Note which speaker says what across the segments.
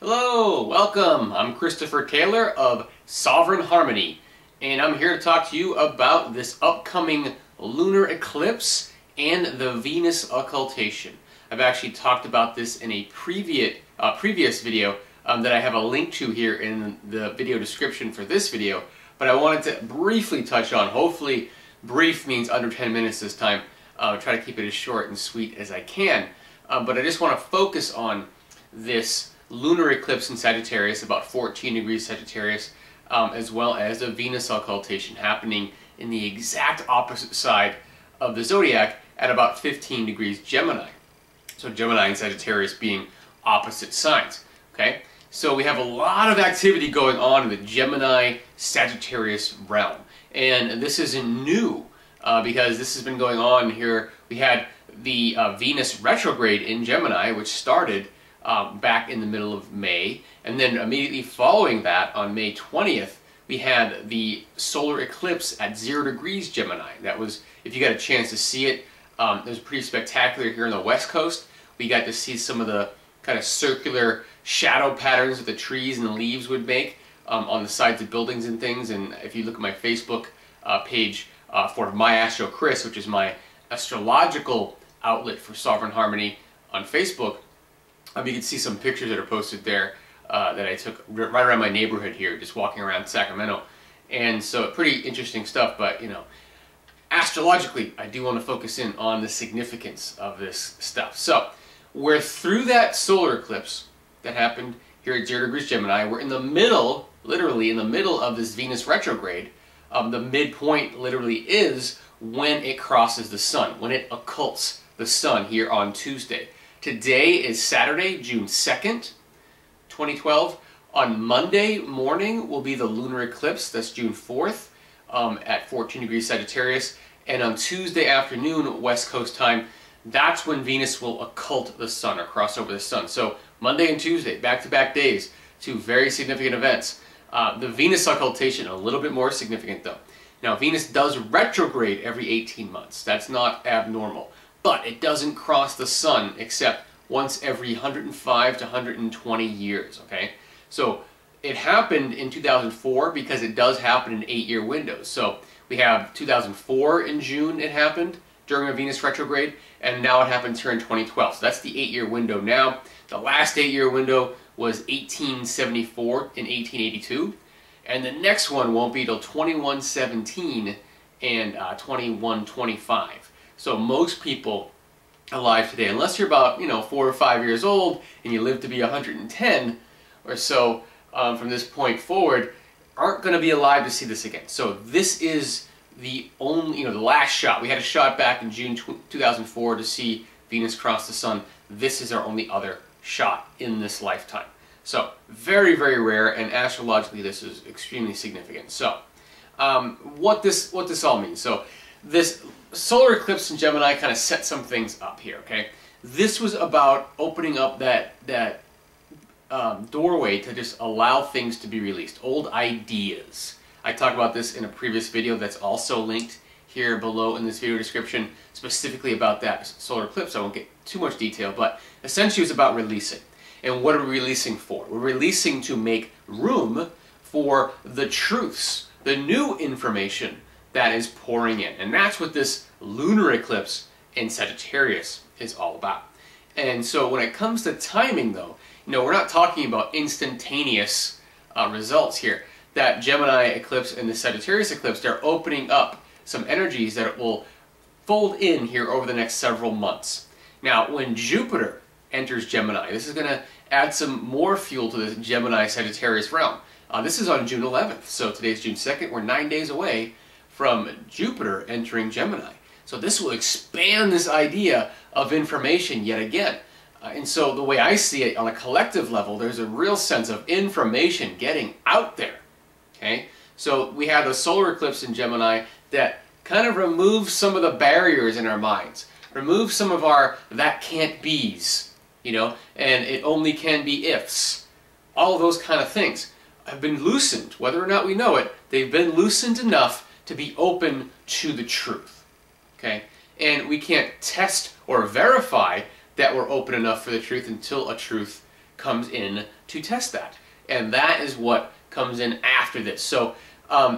Speaker 1: Hello, welcome. I'm Christopher Taylor of Sovereign Harmony, and I'm here to talk to you about this upcoming lunar eclipse and the Venus occultation. I've actually talked about this in a previous video that I have a link to here in the video description for this video, but I wanted to briefly touch on, hopefully brief means under 10 minutes this time, try to keep it as short and sweet as I can, but I just want to focus on this lunar eclipse in Sagittarius, about 14 degrees Sagittarius, as well as the Venus occultation happening in the exact opposite side of the zodiac at about 15 degrees Gemini. So Gemini and Sagittarius being opposite signs. Okay, so we have a lot of activity going on in the Gemini-Sagittarius realm, and this isn't new because this has been going on here. We had the Venus retrograde in Gemini, which started back in the middle of May, and then immediately following that, on May 20th, we had the solar eclipse at 0 degrees Gemini. That was, if you got a chance to see it, it was pretty spectacular here on the West Coast. We got to see some of the kind of circular shadow patterns that the trees and the leaves would make on the sides of buildings and things. And if you look at my Facebook page for my Astro Chris, which is my astrological outlet for Sovereign Harmony on Facebook, you can see some pictures that are posted there that I took right around my neighborhood here, just walking around Sacramento. And so pretty interesting stuff, but you know, astrologically, I do want to focus in on the significance of this stuff. So we're through that solar eclipse that happened here at 0 degrees Gemini. We're in the middle, literally in the middle of this Venus retrograde. The midpoint literally is when it crosses the sun, when it occults the sun here on Tuesday. Today is Saturday, June 2nd, 2012. On Monday morning will be the lunar eclipse, that's June 4th, at 14 degrees Sagittarius. And on Tuesday afternoon, West Coast time, that's when Venus will occult the sun, or cross over the sun. So Monday and Tuesday, back-to-back days, two very significant events. The Venus occultation, a little bit more significant though. Now, Venus does retrograde every 18 months. That's not abnormal. But it doesn't cross the sun except once every 105 to 120 years, okay? So it happened in 2004 because it does happen in 8-year windows. So we have 2004 in June it happened during a Venus retrograde, and now it happens here in 2012. So that's the 8-year window now. The last 8-year window was 1874 and 1882, and the next one won't be till 2117 and 2125. So most people alive today, unless you're about 4 or 5 years old and you live to be 110 or so from this point forward, aren't going to be alive to see this again. So this is the only, the last shot. We had a shot back in June 2004 to see Venus cross the sun. This is our only other shot in this lifetime. So very, very rare, and astrologically this is extremely significant. So what this all means. So this solar eclipse in Gemini kind of set some things up here, okay? This was about opening up that doorway to just allow things to be released, old ideas. I talked about this in a previous video that's also linked here below in this video description, specifically about that solar eclipse. I won't get too much detail, but essentially it's about releasing. And what are we releasing for? We're releasing to make room for the truths, the new information that is pouring in. And that's what this lunar eclipse in Sagittarius is all about. And so when it comes to timing though, we're not talking about instantaneous results here. That Gemini eclipse and the Sagittarius eclipse, they're opening up some energies that it will fold in here over the next several months. Now, when Jupiter enters Gemini, this is going to add some more fuel to the Gemini-Sagittarius realm. This is on June 11th, so today's June 2nd. We're 9 days away from Jupiter entering Gemini. So this will expand this idea of information yet again. And so the way I see it on a collective level, there's a real sense of information getting out there. Okay? So we have a solar eclipse in Gemini that kind of removes some of the barriers in our minds. Removes some of our that can't be's, and it only can be ifs. All of those kind of things have been loosened. Whether or not we know it, they've been loosened enough to be open to the truth, okay? And we can't test or verify that we're open enough for the truth until a truth comes in to test that. And that is what comes in after this. So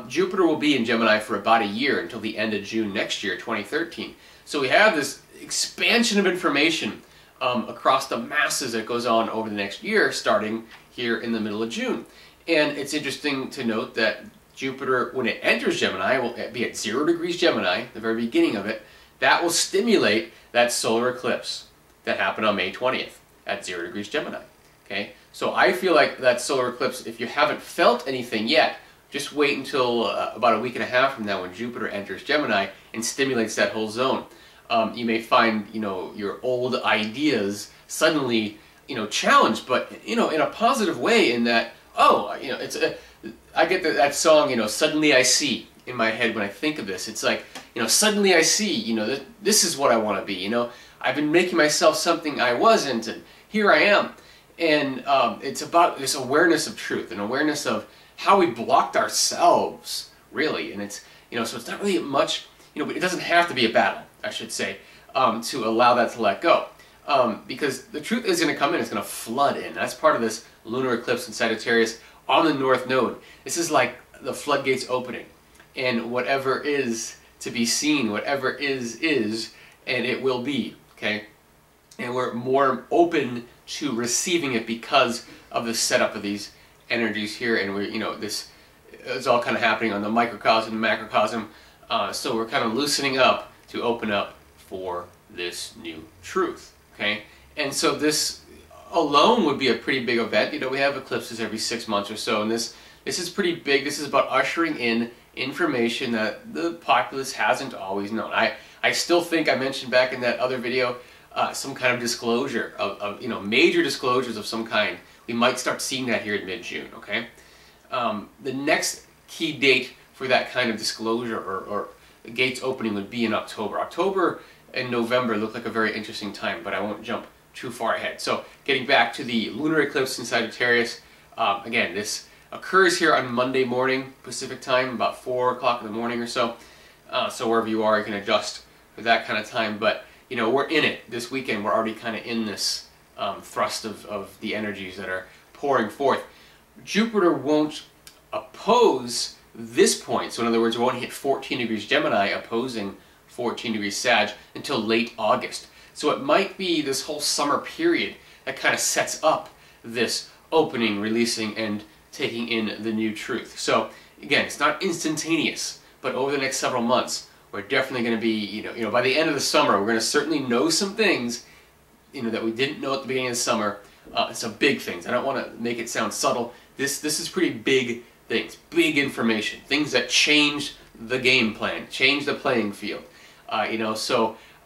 Speaker 1: Jupiter will be in Gemini for about a year until the end of June next year, 2013. So we have this expansion of information across the masses that goes on over the next year, starting here in the middle of June. And it's interesting to note that Jupiter, when it enters Gemini, will be at 0 degrees Gemini, the very beginning of it. That will stimulate that solar eclipse that happened on May 20th at 0 degrees Gemini. Okay, so I feel like that solar eclipse, if you haven't felt anything yet, just wait until about a week and a half from now when Jupiter enters Gemini and stimulates that whole zone. You may find, your old ideas suddenly, challenged, but, in a positive way, in that, I get that song, Suddenly I See, in my head when I think of this. It's like, suddenly I see, this is what I want to be, I've been making myself something I wasn't, and here I am. And it's about this awareness of truth, an awareness of how we blocked ourselves, really. And it's, so it's not really much, it doesn't have to be a battle, I should say, to allow that to let go. Because the truth is going to come in, it's going to flood in. That's part of this lunar eclipse in Sagittarius on the North Node. This is like the floodgates opening. And whatever is to be seen, whatever is, and it will be, okay? And we're more open to receiving it because of the setup of these energies here. And we, this is all kind of happening on the microcosm, macrocosm. So we're kind of loosening up to open up for this new truth, okay? And so this alone would be a pretty big event. We have eclipses every 6 months or so, and this is pretty big. This is about ushering in information that the populace hasn't always known. I still think, I mentioned back in that other video, some kind of disclosure of major disclosures of some kind. We might start seeing that here in mid-June, okay? The next key date for that kind of disclosure or the gates opening would be in October. October and November look like a very interesting time, but I won't jump too far ahead. So getting back to the lunar eclipse in Sagittarius, again, this occurs here on Monday morning Pacific time, about 4 o'clock in the morning or so. So wherever you are, you can adjust for that kind of time. But we're in it this weekend. We're already kind of in this thrust of the energies that are pouring forth. Jupiter won't oppose this point. So in other words, it won't hit 14 degrees Gemini opposing 14 degrees Sag until late August. So it might be this whole summer period that kind of sets up this opening, releasing, and taking in the new truth. So again, it's not instantaneous, but over the next several months, we're definitely going to be, by the end of the summer, we're going to certainly know some things, that we didn't know at the beginning of the summer. Some big things. I don't want to make it sound subtle. This is pretty big things, big information, things that change the game plan, change the playing field.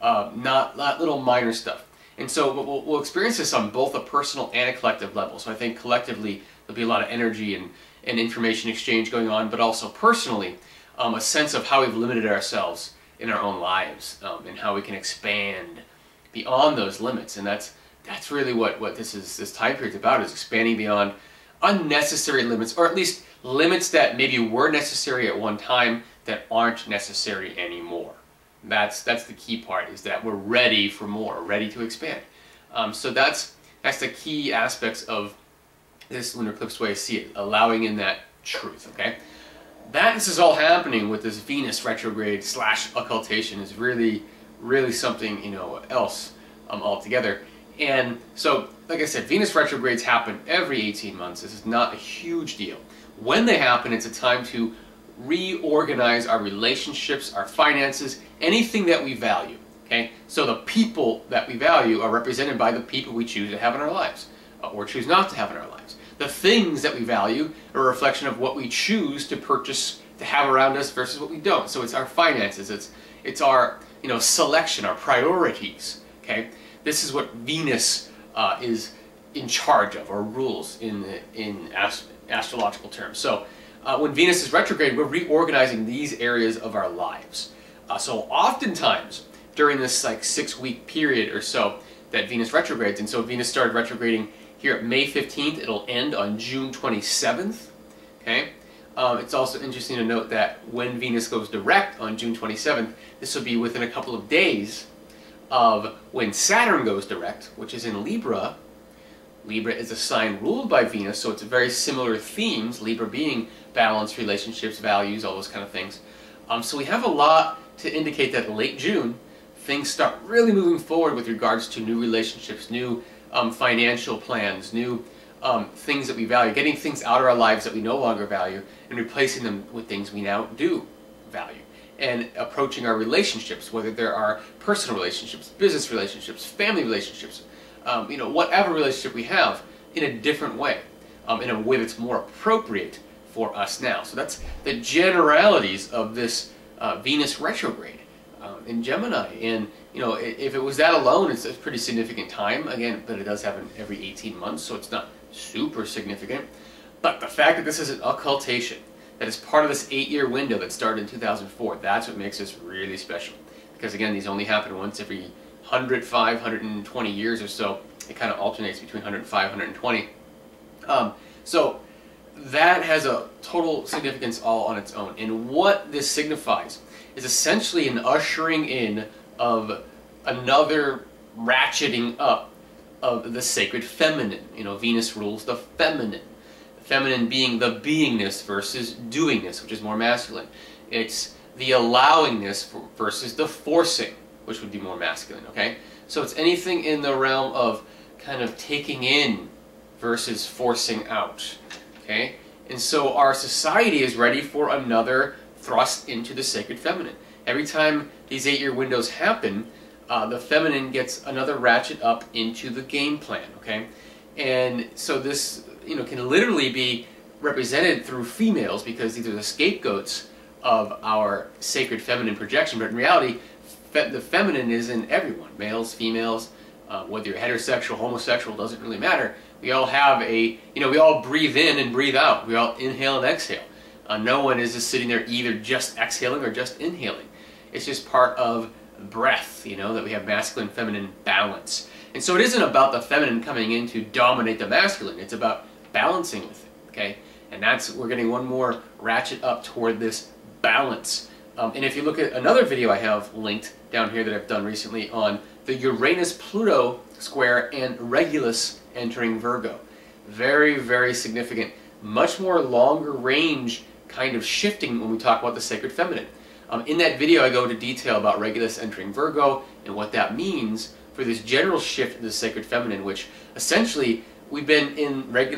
Speaker 1: Not little minor stuff. And so we'll experience this on both a personal and a collective level. So I think collectively there'll be a lot of energy and information exchange going on, but also personally, a sense of how we've limited ourselves in our own lives, and how we can expand beyond those limits. And that's really what this time period is about, is expanding beyond unnecessary limits, or at least limits that maybe were necessary at one time that aren't necessary anymore. That's the key part, is that we're ready for more, ready to expand. So that's the key aspects of this lunar eclipse way I see it, allowing in that truth, okay? This is all happening with this Venus retrograde / occultation is really, really something, else altogether. And so, like I said, Venus retrogrades happen every 18 months. This is not a huge deal. When they happen, it's a time to reorganize our relationships, our finances, anything that we value, okay? So the people that we value are represented by the people we choose to have in our lives, or choose not to have in our lives. The things that we value are a reflection of what we choose to purchase, to have around us versus what we don't. So it's our finances, it's our selection, our priorities, okay? This is what Venus is in charge of, or rules in astrological terms. So when Venus is retrograde, we're reorganizing these areas of our lives. So oftentimes during this 6-week period or so that Venus retrogrades, and so Venus started retrograding here at May 15th, it'll end on June 27th, okay? It's also interesting to note that when Venus goes direct on June 27th, this will be within a couple of days of when Saturn goes direct, which is in Libra, Libra is a sign ruled by Venus, so it's very similar themes, Libra being balance, relationships, values, all those kind of things. So we have a lot to indicate that late June, things start really moving forward with regards to new relationships, new financial plans, new things that we value, getting things out of our lives that we no longer value and replacing them with things we now do value. And approaching our relationships, whether there are personal relationships, business relationships, family relationships, whatever relationship we have, in a different way, in a way that's more appropriate for us now. So that's the generalities of this Venus retrograde in Gemini. And if it was that alone, it's a pretty significant time. Again, but it does happen every 18 months, so it's not super significant. But the fact that this is an occultation, that is part of this 8-year window that started in 2004, that's what makes this really special. Because again, these only happen once every 105, 120 years or so. It kind of alternates between 105, 120. So that has a total significance all on its own. And what this signifies is essentially an ushering in of another ratcheting up of the sacred feminine. Venus rules the feminine. Feminine being the beingness versus doingness, which is more masculine. It's the allowingness versus the forcing, which would be more masculine, okay? So it's anything in the realm of kind of taking in versus forcing out, okay? And so our society is ready for another thrust into the sacred feminine. Every time these 8-year windows happen, the feminine gets another ratchet up into the game plan, okay? And so this can literally be represented through females, because these are the scapegoats of our sacred feminine projection. But in reality, the feminine is in everyone, males, females, whether you're heterosexual, homosexual, doesn't really matter. We all have we all breathe in and breathe out. We all inhale and exhale. No one is just sitting there either just exhaling or just inhaling. It's just part of breath, that we have masculine, feminine balance. And so it isn't about the feminine coming in to dominate the masculine. It's about balancing with it, okay? And we're getting one more ratchet up toward this balance. And if you look at another video I have linked down here that I've done recently on the Uranus-Pluto square and Regulus entering Virgo. Very, very significant. Much more longer range kind of shifting when we talk about the sacred feminine. In that video I go into detail about Regulus entering Virgo and what that means for this general shift in the sacred feminine, which essentially we've been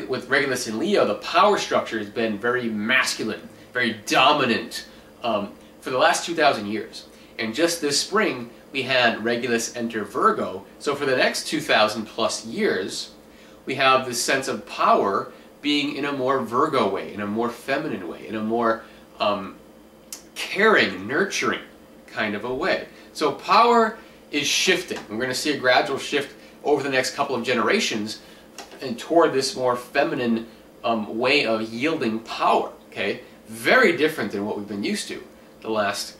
Speaker 1: with Regulus in Leo, the power structure has been very masculine, very dominant for the last 2,000 years. And just this spring, we had Regulus enter Virgo. So for the next 2,000 plus years, we have this sense of power being in a more Virgo way, in a more feminine way, in a more caring, nurturing kind of a way. So power is shifting. We're going to see a gradual shift over the next couple of generations and toward this more feminine way of yielding power, okay? Very different than what we've been used to the last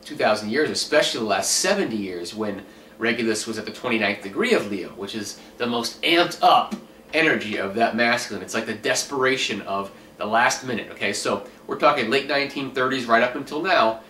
Speaker 1: 2,000 years, especially the last 70 years when Regulus was at the 29th degree of Leo, which is the most amped up energy of that masculine. It's like the desperation of the last minute, okay? So we're talking late 1930s right up until now.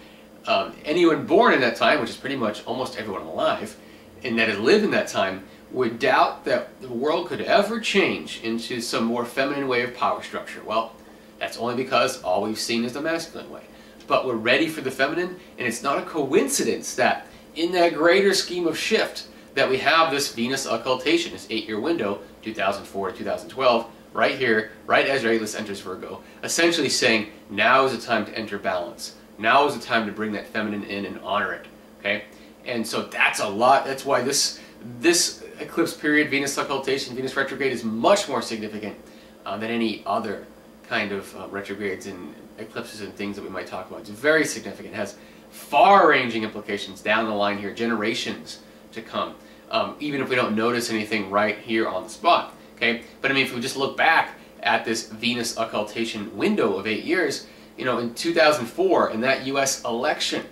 Speaker 1: Anyone born in that time, which is pretty much almost everyone alive, and that has lived in that time, would doubt that the world could ever change into some more feminine way of power structure. Well, that's only because all we've seen is the masculine way. But we're ready for the feminine, and it's not a coincidence that in that greater scheme of shift that we have this Venus occultation, this 8-year window, 2004 to 2012, right here, right as Regulus enters Virgo, essentially saying now is the time to enter balance. Now is the time to bring that feminine in and honor it, okay? And so that's a lot. That's why this eclipse period, Venus occultation, Venus retrograde, is much more significant than any other kind of retrogrades and eclipses and things that we might talk about. It's very significant. It has far-ranging implications down the line here, generations to come, even if we don't notice anything right here on the spot, okay? But I mean, if we just look back at this Venus occultation window of 8 years, in 2004, in that U.S. election,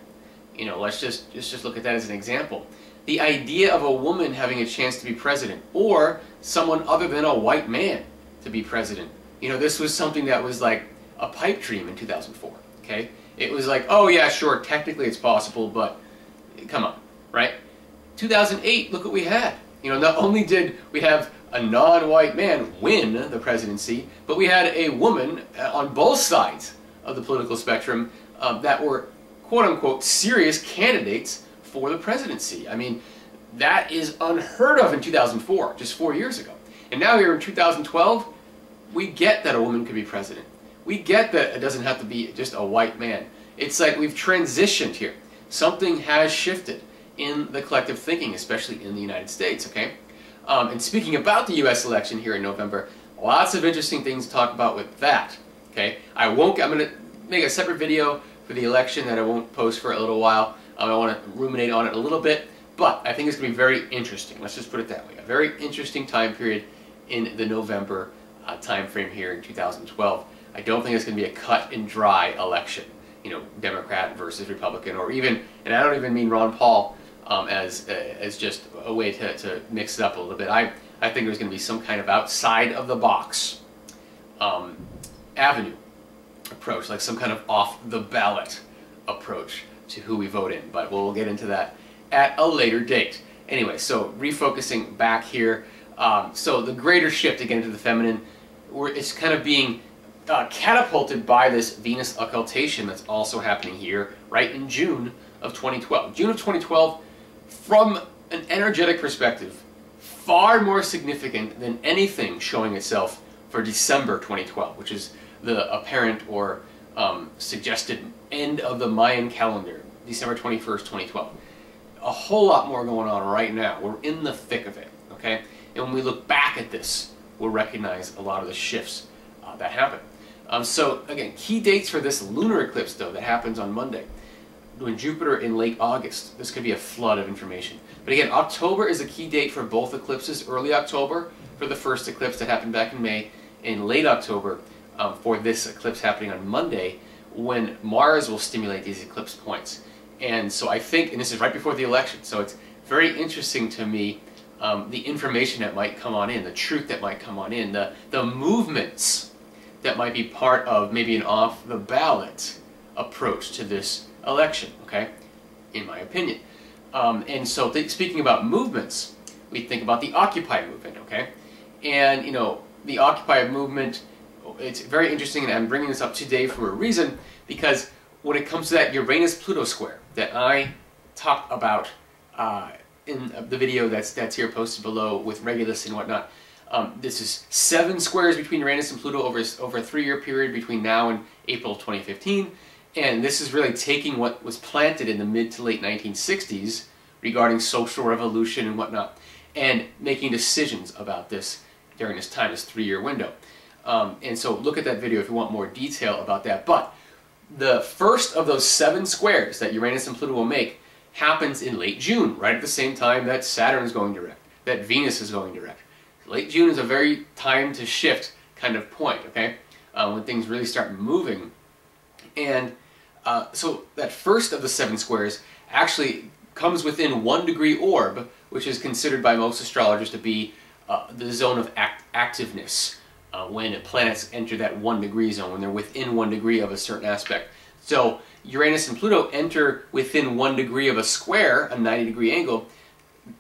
Speaker 1: let's just look at that as an example. The idea of a woman having a chance to be president, or someone other than a white man to be president, this was something that was like a pipe dream in 2004, okay? It was like, oh yeah, sure, technically it's possible, but come on, right? 2008, look what we had. Not only did we have a non-white man win the presidency, but we had a woman on both sides of the political spectrum that were quote-unquote serious candidates for the presidency. I mean, that is unheard of in 2004, just 4 years ago. And now here in 2012, we get that a woman could be president. We get that it doesn't have to be just a white man. It's like we've transitioned here. Something has shifted in the collective thinking, especially in the United States, okay? And speaking about the U.S. election here in November, lots of interesting things to talk about with that, okay? I'm going to make a separate video for the election that I won't post for a little while. I want to ruminate on it a little bit, but I think it's going to be very interesting. Let's just put it that way. A very interesting time period in the November time frame here in 2012. I don't think it's going to be a cut and dry election, you know, Democrat versus Republican, or even, and I don't even mean Ron Paul as just a way to mix it up a little bit. I think there's going to be some kind of outside of the box avenue approach, like some kind of off the ballot approach to who we vote in, but we'll get into that at a later date. Anyway, so refocusing back here, so the greater shift again into the feminine, it's kind of being catapulted by this Venus occultation that's also happening here right in June of 2012. June of 2012, from an energetic perspective, far more significant than anything showing itself for December 2012, which is the apparent or suggested end of the Mayan calendar, December 21st, 2012. A whole lot more going on right now. We're in the thick of it, okay? And when we look back at this, we'll recognize a lot of the shifts that happen. So again, key dates for this lunar eclipse, though, that happens on Monday. When Jupiter in late August, this could be a flood of information. But again, October is a key date for both eclipses. Early October for the first eclipse that happened back in May, and late October for this eclipse happening on Monday, when Mars will stimulate these eclipse points. And so I think, and this is right before the election, so it's very interesting to me, the information that might come on in, the truth that might come on in, the movements that might be part of maybe an off-the-ballot approach to this election, okay, in my opinion. And so speaking about movements, we think about the Occupy movement, okay? And, you know, the Occupy movement, it's very interesting, and I'm bringing this up today for a reason, because when it comes to that Uranus-Pluto square that I talked about in the video that's here posted below with Regulus and whatnot, this is 7 squares between Uranus and Pluto over a 3-year period between now and April 2015. And this is really taking what was planted in the mid to late 1960s regarding social revolution and whatnot, and making decisions about this during this time, this 3-year window. And so look at that video if you want more detail about that. But the first of those 7 squares that Uranus and Pluto will make happens in late June, right at the same time that Saturn is going direct, that Venus is going direct. Late June is a very time to shift kind of point, okay, when things really start moving. And so that first of the 7 squares actually comes within 1 degree orb, which is considered by most astrologers to be the zone of activeness when planets enter that 1 degree zone, when they're within 1 degree of a certain aspect. So Uranus and Pluto enter within 1 degree of a square, a 90-degree angle,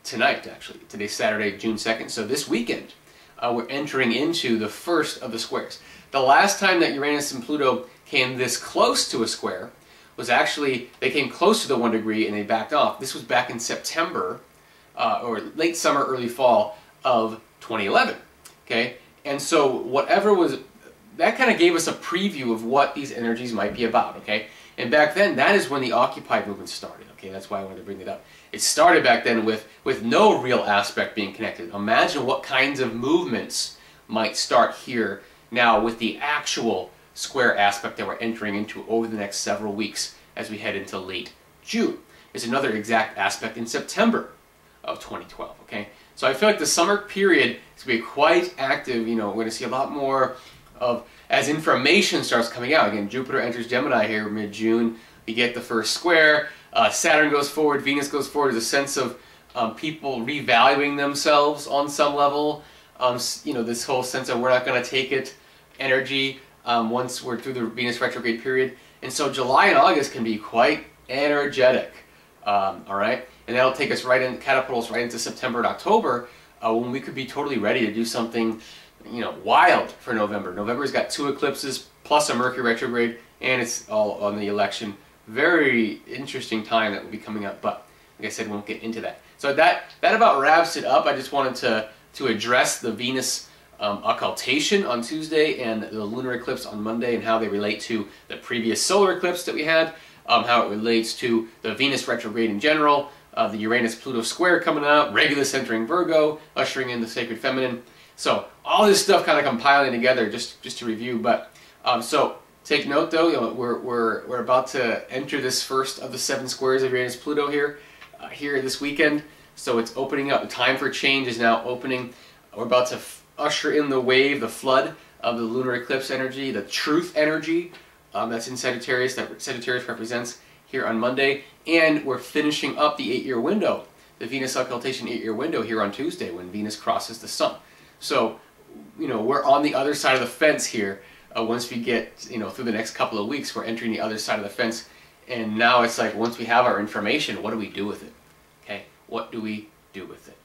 Speaker 1: tonight actually. Today's Saturday, June 2nd. So this weekend, we're entering into the first of the squares. The last time that Uranus and Pluto came this close to a square was actually, they came close to the 1 degree and they backed off. This was back in September, or late summer, early fall of 2011. Okay? And so whatever was, that kind of gave us a preview of what these energies might be about, okay? And back then, that is when the Occupy movement started, okay? That's why I wanted to bring it up. It started back then with no real aspect being connected. Imagine what kinds of movements might start here now with the actual square aspect that we're entering into over the next several weeks as we head into late June. There's another exact aspect in September of 2012, okay? So I feel like the summer period is going to be quite active. You know, we're going to see a lot more of, as information starts coming out. Again, Jupiter enters Gemini here mid-June. We get the first square. Saturn goes forward. Venus goes forward. There's a sense of people revaluing themselves on some level. You know, this whole sense of we're not going to take it energy once we're through the Venus retrograde period. And so July and August can be quite energetic. All right? And that'll take us right in, catapult us right into September and October, when we could be totally ready to do something, you know, wild for November. November's got 2 eclipses plus a Mercury retrograde, and it's all on the election. Very interesting time that will be coming up, but like I said, we won't get into that. So that about wraps it up. I just wanted to address the Venus occultation on Tuesday and the lunar eclipse on Monday, and how they relate to the previous solar eclipse that we had, how it relates to the Venus retrograde in general, the Uranus-Pluto square coming up, Regulus entering Virgo, ushering in the sacred feminine. So all this stuff kind of compiling together just to review. But so take note though, you know, we're about to enter this first of the 7 squares of Uranus-Pluto here this weekend. So it's opening up. The time for change is now opening. We're about to usher in the wave, the flood of the lunar eclipse energy, the truth energy that's in Sagittarius, that Sagittarius represents here on Monday. And we're finishing up the 8-year window, the Venus occultation 8-year window here on Tuesday when Venus crosses the Sun. So, you know, we're on the other side of the fence here. Once we get, you know, through the next couple of weeks, we're entering the other side of the fence. And now it's like, once we have our information, what do we do with it? Okay, what do we do with it?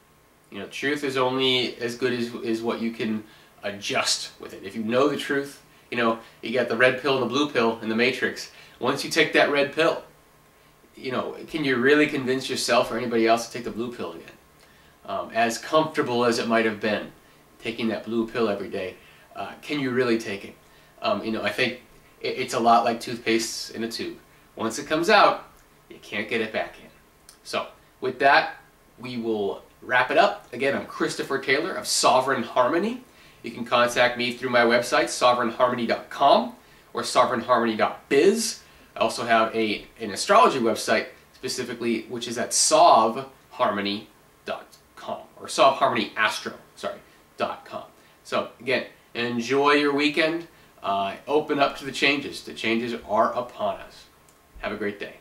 Speaker 1: You know, truth is only as good as what you can adjust with it. If you know the truth, you know, you got the red pill and the blue pill in the Matrix. Once you take that red pill, you know, can you really convince yourself or anybody else to take the blue pill again? As comfortable as it might have been, taking that blue pill every day, can you really take it? You know, I think it's a lot like toothpaste in a tube. Once it comes out, you can't get it back in. So, with that, we will wrap it up. Again, I'm Christopher Taylor of Sovereign Harmony. You can contact me through my website, sovereignharmony.com or sovereignharmony.biz. I also have an astrology website specifically, which is at sovharmony.com or sovharmonyastro.com. So again, enjoy your weekend. Open up to the changes. The changes are upon us. Have a great day.